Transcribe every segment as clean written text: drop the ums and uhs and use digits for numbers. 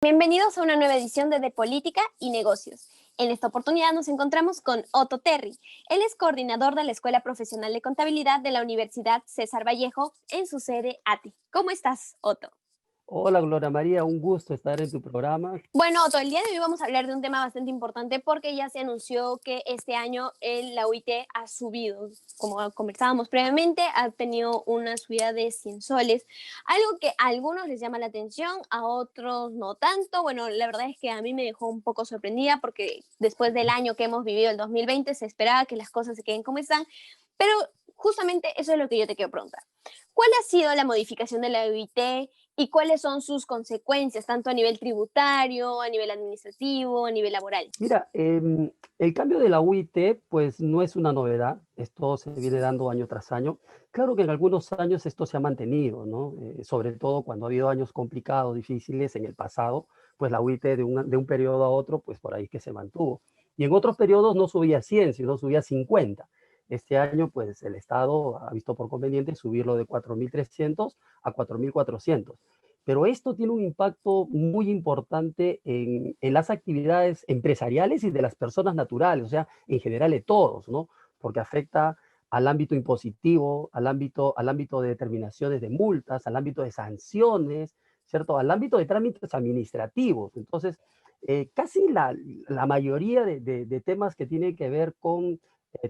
Bienvenidos a una nueva edición de Política y Negocios. En esta oportunidad nos encontramos con Otto Terry. Él es coordinador de la Escuela Profesional de Contabilidad de la Universidad César Vallejo en su sede ATE. ¿Cómo estás, Otto? Hola Gloria María, un gusto estar en tu programa. Bueno, Otto, el día de hoy vamos a hablar de un tema bastante importante porque ya se anunció que este año la UIT ha subido. Como conversábamos previamente, ha tenido una subida de 100 soles, algo que a algunos les llama la atención, a otros no tanto. Bueno, la verdad es que a mí me dejó un poco sorprendida porque después del año que hemos vivido, el 2020, se esperaba que las cosas se queden como están, pero justamente eso es lo que yo te quiero preguntar. ¿Cuál ha sido la modificación de la UIT y cuáles son sus consecuencias, tanto a nivel tributario, a nivel administrativo, a nivel laboral? Mira, el cambio de la UIT pues no es una novedad, esto se viene dando año tras año. Claro que en algunos años esto se ha mantenido, ¿no? Sobre todo cuando ha habido años complicados, difíciles en el pasado, pues la UIT de un periodo a otro, pues por ahí que se mantuvo. Y en otros periodos no subía 100, sino subía 50. Este año, pues el Estado ha visto por conveniente subirlo de 4.300 a 4.400. Pero esto tiene un impacto muy importante en las actividades empresariales y de las personas naturales, o sea, en general de todos, ¿no? Porque afecta al ámbito impositivo, al ámbito de determinaciones de multas, al ámbito de sanciones, ¿cierto? Al ámbito de trámites administrativos. Entonces, casi la mayoría de temas que tienen que ver con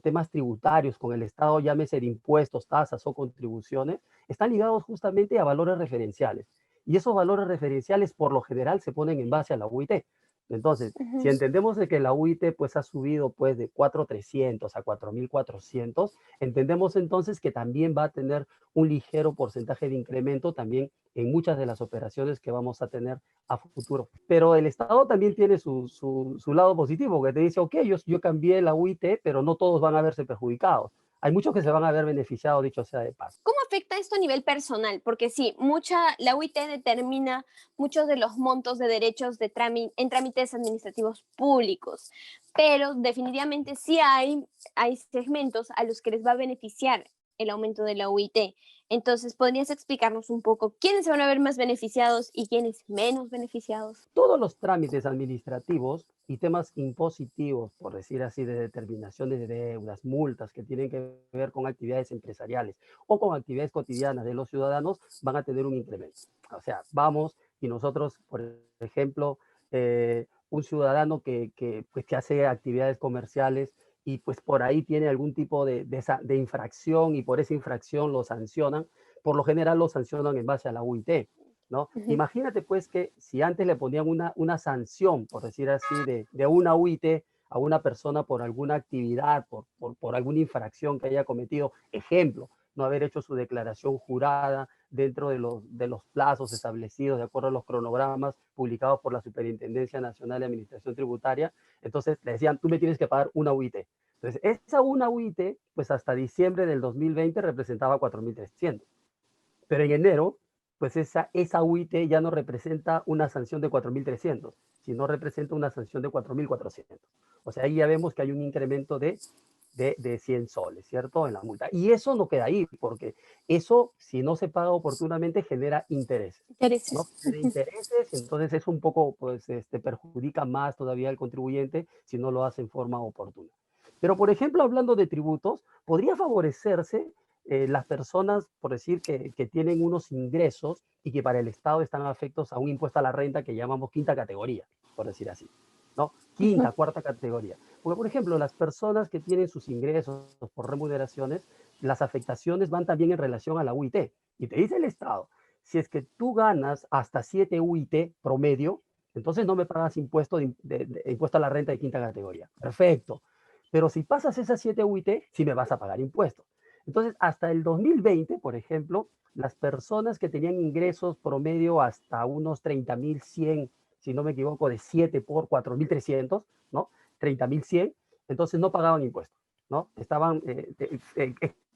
temas tributarios, con el Estado, llámese de impuestos, tasas o contribuciones, están ligados justamente a valores referenciales. Y esos valores referenciales por lo general se ponen en base a la UIT. Entonces, si Ujú. entendemos de que la UIT pues ha subido pues de 4.300 a 4.400, entendemos entonces que también va a tener un ligero porcentaje de incremento también en muchas de las operaciones que vamos a tener a futuro. Pero el Estado también tiene su lado positivo, que te dice, ok, yo cambié la UIT, pero no todos van a verse perjudicados. Hay muchos que se van a ver beneficiados, dicho sea de paso. ¿Cómo afecta esto a nivel personal? Porque sí, la UIT determina muchos de los montos de derechos en trámites administrativos públicos, pero definitivamente sí hay segmentos a los que les va a beneficiar el aumento de la UIT. Entonces, ¿podrías explicarnos un poco quiénes se van a ver más beneficiados y quiénes menos beneficiados? Todos los trámites administrativos y temas impositivos, por decir así, de determinaciones de deudas, multas que tienen que ver con actividades empresariales o con actividades cotidianas de los ciudadanos, van a tener un incremento. O sea, vamos y nosotros, por ejemplo, un ciudadano pues, que hace actividades comerciales y pues por ahí tiene algún tipo de infracción y por esa infracción lo sancionan, por lo general lo sancionan en base a la UIT. ¿No? Ujú. Imagínate pues que si antes le ponían una sanción, por decir así, de una UIT a una persona por alguna actividad, por alguna infracción que haya cometido, ejemplo, no haber hecho su declaración jurada dentro de los plazos establecidos de acuerdo a los cronogramas publicados por la Superintendencia Nacional de Administración Tributaria, entonces le decían, tú me tienes que pagar una UIT. Entonces, esa una UIT, pues hasta diciembre del 2020 representaba 4.300. Pero en enero, pues esa UIT ya no representa una sanción de 4.300, sino representa una sanción de 4.400. O sea, ahí ya vemos que hay un incremento de 100 soles, ¿cierto? En la multa. Y eso no queda ahí, porque eso, si no se paga oportunamente, genera intereses. ¿No? Intereses. Genera intereses, entonces es un poco, pues, perjudica más todavía al contribuyente si no lo hace en forma oportuna. Pero, por ejemplo, hablando de tributos, podría favorecerse las personas, por decir, que tienen unos ingresos y que para el Estado están afectos a un impuesto a la renta que llamamos quinta categoría, por decir así, ¿no? Ujú. Quinta, cuarta categoría. Porque, por ejemplo, las personas que tienen sus ingresos por remuneraciones, las afectaciones van también en relación a la UIT. Y te dice el Estado, si es que tú ganas hasta 7 UIT promedio, entonces no me pagas impuesto a la renta de quinta categoría. Perfecto. Pero si pasas esas 7 UIT, sí me vas a pagar impuestos. Entonces, hasta el 2020, por ejemplo, las personas que tenían ingresos promedio hasta unos 30.100, si no me equivoco, de 7 por 4.300, ¿no? 30.100, entonces no pagaban impuestos, ¿no? Estaban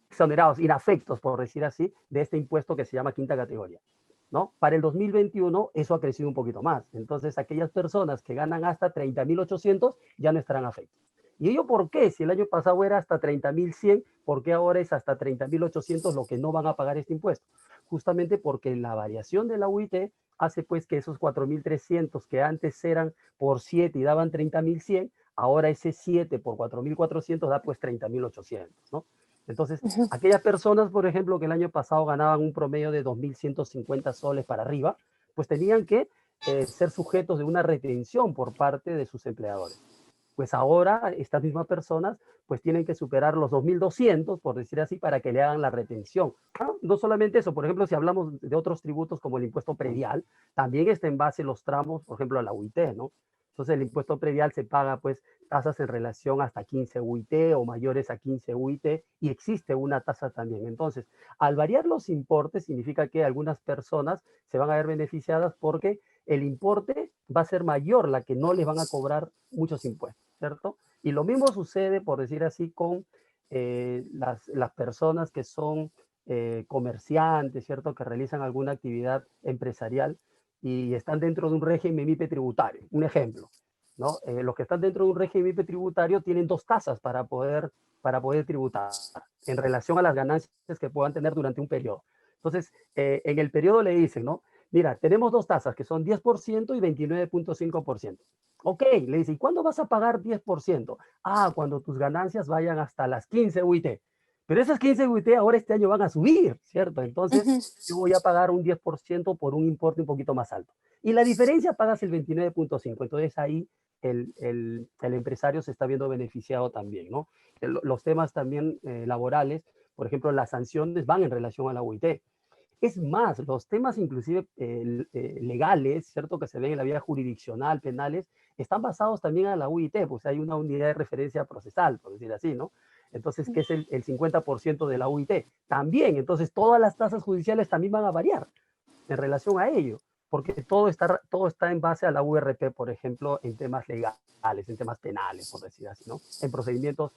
exonerados, inafectos, por decir así, de este impuesto que se llama quinta categoría. ¿No? Para el 2021 eso ha crecido un poquito más. Entonces, aquellas personas que ganan hasta 30.800 ya no estarán afectos. ¿Y ello por qué? Si el año pasado era hasta 30.100, ¿por qué ahora es hasta 30.800 lo que no van a pagar este impuesto? justamente porque la variación de la UIT hace pues que esos 4.300 que antes eran por 7 y daban 30.100, ahora ese 7 por 4.400 da pues 30.800, ¿no? Entonces, Ujú. aquellas personas, por ejemplo, que el año pasado ganaban un promedio de 2.150 soles para arriba, pues tenían que ser sujetos de una retención por parte de sus empleadores. Pues ahora estas mismas personas pues tienen que superar los 2.200, por decir así, para que le hagan la retención. No solamente eso, por ejemplo, si hablamos de otros tributos como el impuesto predial, también está en base los tramos, por ejemplo, a la UIT, ¿no? Entonces el impuesto predial se paga pues tasas en relación hasta 15 UIT o mayores a 15 UIT y existe una tasa también. Entonces, al variar los importes significa que algunas personas se van a ver beneficiadas porque el importe va a ser mayor, la que no les van a cobrar muchos impuestos, ¿cierto? Y lo mismo sucede, por decir así, con las personas que son comerciantes, ¿cierto? Que realizan alguna actividad empresarial y están dentro de un régimen MIPE tributario. Un ejemplo, ¿no? Los que están dentro de un régimen MIPE tributario tienen dos tasas para poder tributar en relación a las ganancias que puedan tener durante un periodo. Entonces, en el periodo le dicen, ¿no? Mira, tenemos dos tasas que son 10% y 29.5%. Ok, le dice, ¿y cuándo vas a pagar 10%? Ah, cuando tus ganancias vayan hasta las 15 UIT. Pero esas 15 UIT ahora este año van a subir, ¿cierto? Entonces, Ujú. yo voy a pagar un 10% por un importe un poquito más alto. Y la diferencia pagas el 29.5. Entonces ahí el empresario se está viendo beneficiado también, ¿no? Los temas también laborales, por ejemplo, las sanciones van en relación a la UIT. Es más, los temas inclusive legales, ¿cierto? Que se ven en la vía jurisdiccional, penales, están basados también en la UIT, pues hay una unidad de referencia procesal, por decir así, ¿no? Entonces, que es el 50% de la UIT. También, entonces, todas las tasas judiciales también van a variar en relación a ello, porque todo está en base a la URP, por ejemplo, en temas legales, en temas penales, por decir así, ¿no? En procedimientos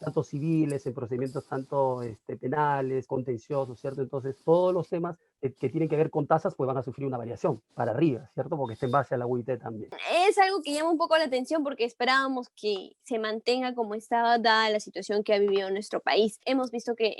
tanto civiles, en procedimientos tanto penales, contenciosos, ¿cierto? Entonces, todos los temas que tienen que ver con tasas, pues van a sufrir una variación para arriba, ¿cierto? Porque está en base a la UIT también. Es algo que llama un poco la atención porque esperábamos que se mantenga como estaba dada la situación que ha vivido nuestro país. Hemos visto que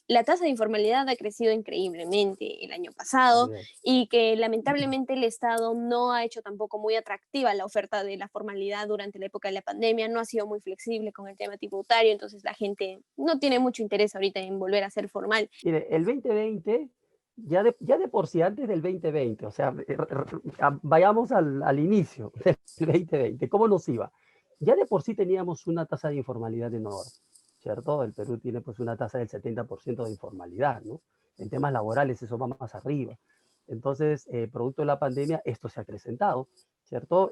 la tasa de informalidad ha crecido increíblemente el año pasado Así es. y que lamentablemente el Estado no ha hecho tampoco muy atractiva la oferta de la formalidad durante la época de la pandemia, no ha sido muy flexible con el tema tributario, entonces la gente no tiene mucho interés ahorita en volver a ser formal. Mire, el 2020, ya de por sí, antes del 2020, o sea, vayamos al inicio del 2020, ¿cómo nos iba? Ya de por sí teníamos una tasa de informalidad enorme, ¿cierto? El Perú tiene pues una tasa del 70% de informalidad, ¿no? En temas laborales eso va más arriba. Entonces, producto de la pandemia, esto se ha acrecentado, ¿cierto?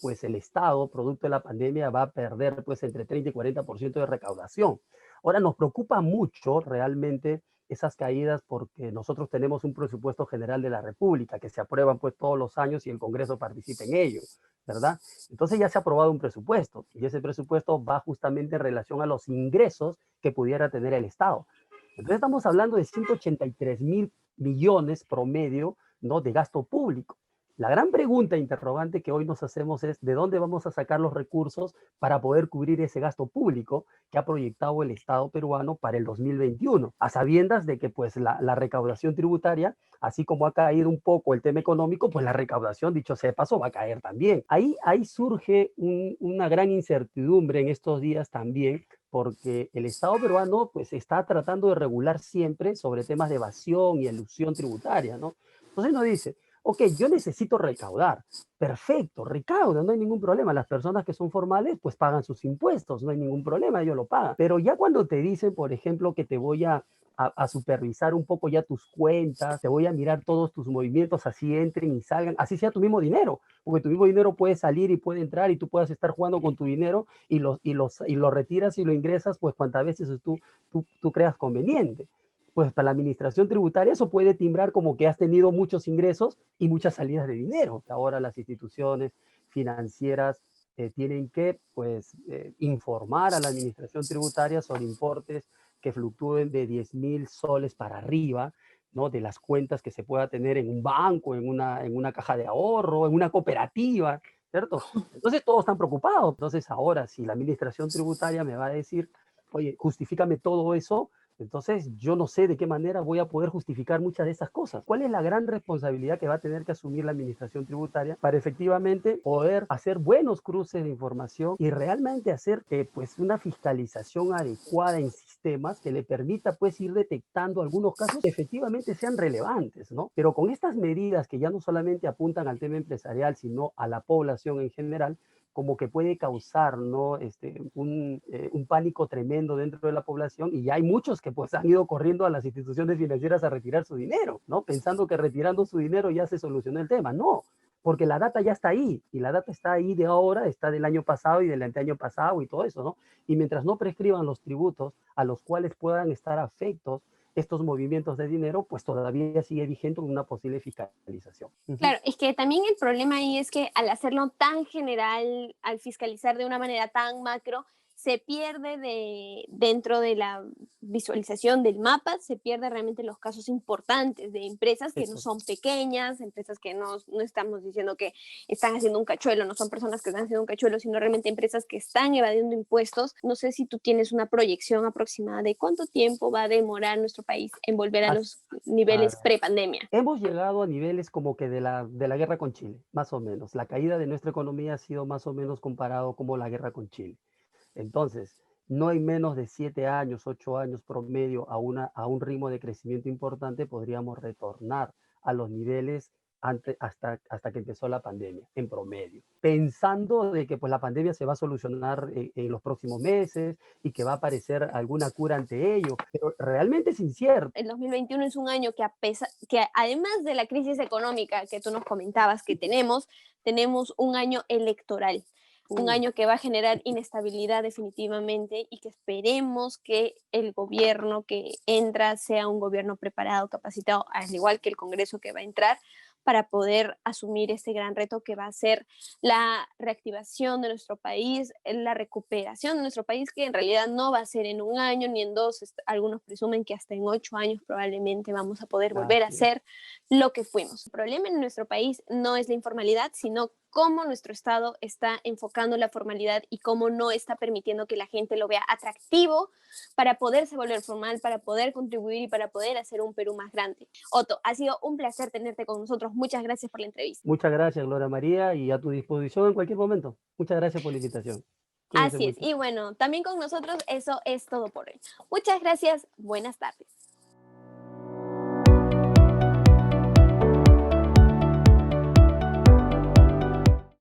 Pues el Estado, producto de la pandemia, va a perder pues entre 30 y 40% de recaudación. Ahora nos preocupa mucho realmente esas caídas porque nosotros tenemos un presupuesto general de la República que se aprueban pues todos los años y el Congreso participa en ello, ¿verdad? Entonces ya se ha aprobado un presupuesto y ese presupuesto va justamente en relación a los ingresos que pudiera tener el Estado. Entonces estamos hablando de 183.000 millones promedio, ¿no? De gasto público. La gran pregunta interrogante que hoy nos hacemos es de dónde vamos a sacar los recursos para poder cubrir ese gasto público que ha proyectado el Estado peruano para el 2021, a sabiendas de que pues la recaudación tributaria, así como ha caído un poco el tema económico, pues la recaudación, dicho sea de paso, va a caer también. Ahí surge una gran incertidumbre en estos días también, porque el Estado peruano pues está tratando de regular siempre sobre temas de evasión y elusión tributaria, ¿no? Entonces nos dice, ok, yo necesito recaudar. Perfecto, recauda, no hay ningún problema. Las personas que son formales, pues pagan sus impuestos, no hay ningún problema, ellos lo pagan. Pero ya cuando te dicen, por ejemplo, que te voy a supervisar un poco ya tus cuentas, te voy a mirar todos tus movimientos, así entren y salgan, así sea tu mismo dinero, porque tu mismo dinero puede salir y puede entrar y tú puedes estar jugando con tu dinero y lo retiras y lo ingresas, pues cuantas veces tú creas conveniente. Pues para la administración tributaria eso puede timbrar como que has tenido muchos ingresos y muchas salidas de dinero. Ahora las instituciones financieras tienen que pues, informar a la administración tributaria sobre importes que fluctúen de 10.000 soles para arriba, ¿no? De las cuentas que se pueda tener en un banco, en una caja de ahorro, en una cooperativa, ¿cierto? Entonces todos están preocupados. Entonces ahora si la administración tributaria me va a decir, oye, justifícame todo eso, Entonces, yo no sé de qué manera voy a poder justificar muchas de esas cosas. ¿Cuál es la gran responsabilidad que va a tener que asumir la administración tributaria para efectivamente poder hacer buenos cruces de información y realmente hacer pues una fiscalización adecuada en sistemas que le permita pues ir detectando algunos casos que efectivamente sean relevantes, ¿no? Pero con estas medidas que ya no solamente apuntan al tema empresarial, sino a la población en general, como que puede causar, ¿no? Un pánico tremendo dentro de la población, y ya hay muchos que pues han ido corriendo a las instituciones financieras a retirar su dinero, ¿no? Pensando que retirando su dinero ya se solucionó el tema. No, porque la data ya está ahí, y la data está ahí de ahora, está del año pasado y del anteaño pasado y todo eso, ¿no? Y mientras no prescriban los tributos a los cuales puedan estar afectos estos movimientos de dinero, pues todavía sigue vigente una posible fiscalización. Claro, es que también el problema ahí es que al hacerlo tan general, al fiscalizar de una manera tan macro, se pierde dentro de la visualización del mapa, se pierde realmente los casos importantes de empresas que no Eso. son pequeñas, empresas que no estamos diciendo que están haciendo un cachuelo, no son personas que están haciendo un cachuelo, sino realmente empresas que están evadiendo impuestos. No sé si tú tienes una proyección aproximada de cuánto tiempo va a demorar nuestro país en volver a As- los a niveles ver, pre-pandemia. hemos llegado a niveles como que de la guerra con Chile, más o menos. La caída de nuestra economía ha sido más o menos comparado como la guerra con Chile. Entonces, no en menos de 7 años, 8 años promedio a un ritmo de crecimiento importante, podríamos retornar a los niveles hasta que empezó la pandemia, en promedio. Pensando de que pues, la pandemia se va a solucionar en los próximos meses y que va a aparecer alguna cura ante ello, pero realmente es incierto. El 2021 es un año que además de la crisis económica que tú nos comentabas que tenemos un año electoral, un Uh, año que va a generar inestabilidad definitivamente y que esperemos que el gobierno que entra sea un gobierno preparado, capacitado, al igual que el Congreso que va a entrar, para poder asumir este gran reto que va a ser la reactivación de nuestro país, la recuperación de nuestro país, que en realidad no va a ser en un año ni en dos, algunos presumen que hasta en 8 años probablemente vamos a poder volver a así es. ser lo que fuimos. El problema en nuestro país no es la informalidad, sino cómo nuestro Estado está enfocando la formalidad y cómo no está permitiendo que la gente lo vea atractivo para poderse volver formal, para poder contribuir y para poder hacer un Perú más grande. Otto, ha sido un placer tenerte con nosotros. Muchas gracias por la entrevista. Muchas gracias, Gloria María, y a tu disposición en cualquier momento. Muchas gracias por la invitación. Cuídense Así es. mucho. Y bueno, también con nosotros eso es todo por hoy. Muchas gracias. Buenas tardes.